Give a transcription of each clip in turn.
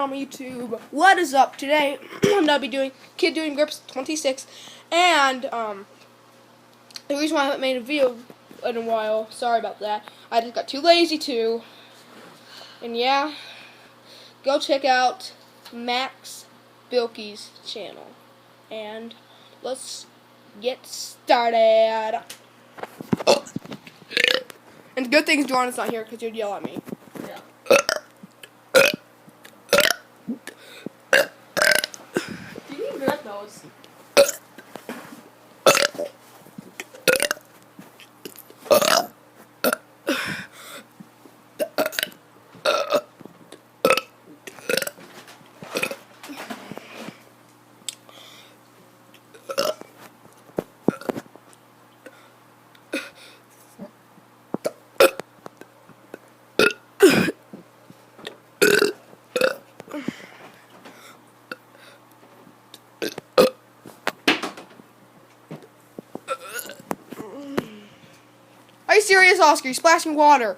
on YouTube. What is up? Today I'm gonna be doing Kid Doing Burps 26, and the reason why I haven't made a video in a while, sorry about that. I just got too lazy to. And yeah, go check out Max Bilkey's channel. And let's get started. And the good thing is Jordan's not here because he'd yell at me. Yeah. You need to grab those. Are you serious, Oscar? You're splashing water.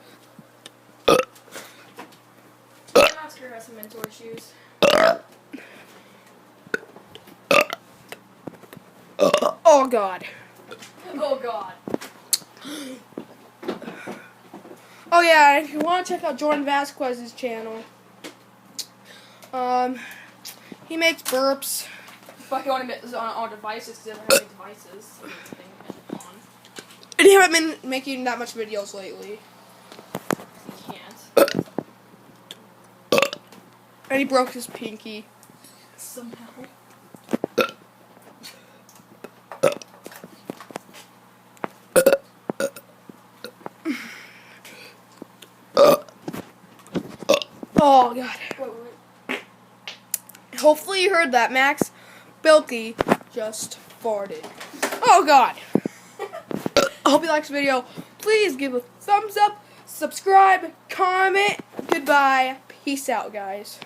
Oscar has some mentor issues. Oh God. Oh God. Oh yeah, if you want to check out Jordan Vasquez's channel, he makes burps. But he only makes on devices because he doesn't have any devices. And he haven't been making that much videos lately. He can't. And he broke his pinky. Somehow. Oh God. Wait. Hopefully you heard that, Max Bilkey just farted. Oh God. I hope you liked this video. Please give a thumbs up, subscribe, comment. Goodbye. Peace out, guys.